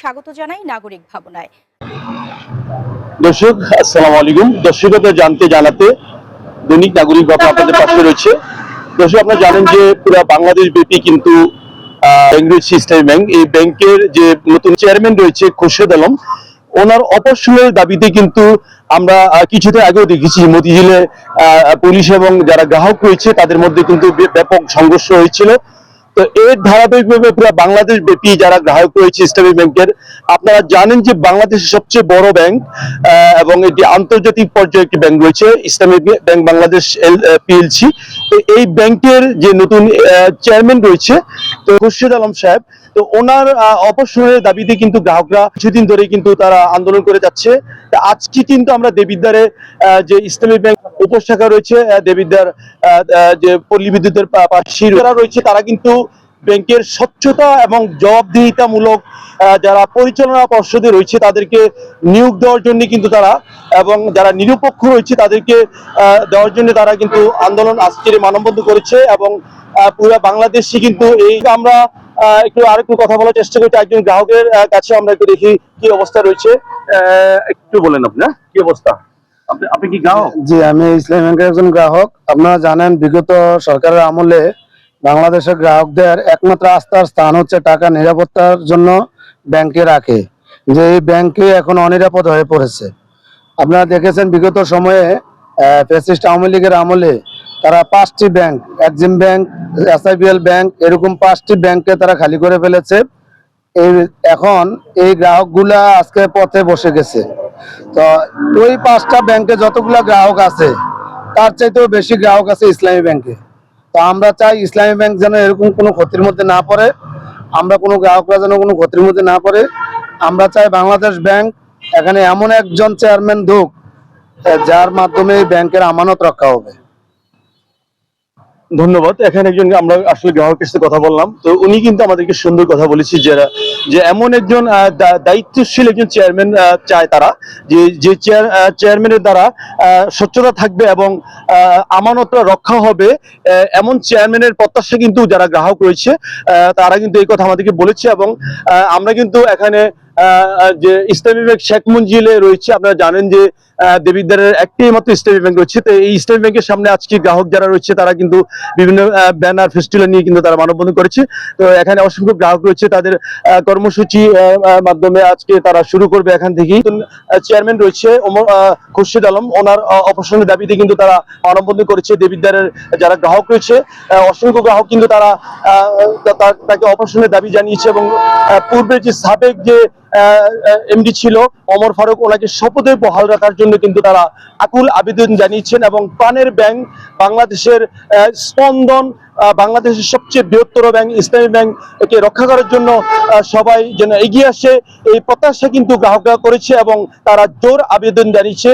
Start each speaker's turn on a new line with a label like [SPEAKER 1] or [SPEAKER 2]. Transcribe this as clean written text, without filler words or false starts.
[SPEAKER 1] স্বাগত জানাই নাগরিক ভাবনায়।
[SPEAKER 2] দর্শক আসসালামু আলাইকুম। দর্শকদের জানাতে দৈনিক নাগরিক ভাবনা আপনাদের পাশে রয়েছে। দর্শক আপনারা জানেন যে পুরো বাংলাদেশ ব্যাপী কিন্তু ব্যাংক রয়েছে ইসলামী ব্যাংক। এই ব্যাংকের যে নতুন চেয়ারম্যান রয়েছে খুরশেদ আলম, ওনার অপসারণের দাবিতে কিন্তু আমরা কিছুদিন আগেও দেখেছি মতিঝিলে পুলিশ এবং যারা গ্রাহক রয়েছে তাদের মধ্যে কিন্তু ব্যাপক সংঘর্ষ হয়েছিল। তো এর ধারাবাহিকভাবে পুরো বাংলাদেশ ব্যাপী যারা গ্রাহক রয়েছে ইসলামী ব্যাংকের, আপনারা জানেন যে বাংলাদেশের সবচেয়ে বড় ব্যাংক এবং এটি আন্তর্জাতিক পর্যায়ে একটি ব্যাংক রয়েছে ইসলামী ব্যাংক বাংলাদেশ পিএলসি। তো এই ব্যাংকের যে নতুন চেয়ারম্যান রয়েছে তো খুরশেদ আলম সাহেব, তো ওনার অপসারণের দাবিতে কিন্তু গ্রাহকরা কিছুদিন ধরে কিন্তু তারা আন্দোলন করে যাচ্ছে। আজকে কিন্তু আমরা দেবিদ্বারে যে ইসলামী ব্যাংক উপশাখা রয়েছে দেবিদ্বার যে পল্লী বিদ্যুতের পাশে যারা রয়েছে তারা কিন্তু ব্যাংকের স্বচ্ছতা এবং জবাবদিহিতামূলক যারা পরিচালনা পর্ষদে রয়েছে তাদেরকে নিয়োগ দেওয়ার জন্য কিন্তু তারা এবং যারা নিরপেক্ষ রয়েছে তাদেরকে দেওয়ার জন্য তারা কিন্তু আন্দোলন আজকের মানববন্ধন করেছে এবং পুরো বাংলাদেশে কিন্তু এই আমরা আরেকটু কথা বলার চেষ্টা করছি একজন গ্রাহকের কাছে। আমরা একটু দেখি কি অবস্থা রয়েছে, একটু বলেন আপনার কি অবস্থা। আপনি কি গ্রাহক?
[SPEAKER 3] জি, আমি ইসলামী ব্যাংকের একজন গ্রাহক। আপনারা জানেন বিগত সরকারের আমলে বাংলাদেশের গ্রাহকদের একমাত্র আস্থার স্থান হচ্ছে টাকা নিরাপত্তার জন্য ব্যাংকে রাখে, যে এই ব্যাংকে এখন অনিরাপদ হয়ে পড়েছে। আপনারা দেখেছেন বিগত সময়ে ফ্যাসিস্ট আওয়ামী লীগের আমলে তারা 5টি bank, Exim bank, SIBL bank, এরকম 5টি ব্যাংকে তারা খালি করে ফেলেছে। এখন এই গ্রাহকগুলা আজকে পথে বসে গেছে। তো ওই 5টা ব্যাংকে যতগুলা গ্রাহক আছে তার চাইতেও বেশি গ্রাহক আছে ইসলামী ব্যাংকে। তো আমরা চাই ইসলামী ব্যাংক যেন এরকম কোনো ক্ষতির মধ্যে না পড়ে, আমরা কোনো গ্রাহকরা যেন কোনো ক্ষতির মধ্যে না পড়ে। আমরা চাই বাংলাদেশ ব্যাংক এখানে এমন একজন চেয়ারম্যান হোক যার মাধ্যমে ব্যাংকের আমানত রক্ষা হবে।
[SPEAKER 2] ধন্যবাদ। এখানে একজন আমরা আসলে গ্রাহকের সাথে কথা বললাম, তো উনি কিন্তু আমাদেরকে সুন্দর কথা বলেছি যে এমন একজন দায়িত্বশীল একজন চেয়ারম্যান চায় তারা, যে চেয়ারম্যানের দ্বারা স্বচ্ছতা থাকবে এবং আমানত রক্ষা হবে, এমন চেয়ারম্যানের প্রত্যাশা কিন্তু যারা গ্রাহক রয়েছে তারা কিন্তু এই কথা আমাদেরকে বলেছে। এবং আমরা কিন্তু এখানে যে ইসলামী ব্যাংক শেখ মঞ্জিলে রয়েছে, আপনারা জানেন যে দেবিদ্বারের একটি মাত্র ইসলামী ব্যাংক রয়েছে। তো এই ইসলামী ব্যাংকের সামনে আজকে গ্রাহক যারা রয়েছে তারা কিন্তু বিভিন্ন ব্যানার ফেস্টিভ্যাল নিয়ে কিন্তু তারা মানববন্ধন করেছে। তো এখানে অসংখ্য গ্রাহক রয়েছে, তাদের কর্মসূচি মাধ্যমে আজকে তারা শুরু করবে এখান থেকেই। চেয়ারম্যান রয়েছে খুরশেদ আলম, ওনার অপসারণের দাবিতে কিন্তু তারা মানববন্ধন করেছে। দেবিদ্বারের যারা গ্রাহক রয়েছে অসংখ্য গ্রাহক কিন্তু তারা তাকে অপসারণের দাবি জানিয়েছে এবং পূর্বে যে সাবেক যে এমডি ছিল ওমর ফারুক, ওনাকে শপথে বহাল রাখার জন্য কিন্তু তারা আকুল আবেদন জানিয়েছেন এবং প্রাণের ব্যাংক বাংলাদেশের স্পন্দন, বাংলাদেশের সবচেয়ে বৃহত্তর ব্যাংক ইসলামী ব্যাংককে রক্ষা করার জন্য সবাই যেন এগিয়ে আসে এই প্রত্যাশা কিন্তু গ্রাহকরা করেছে এবং তারা জোর আবেদন জানিয়েছে।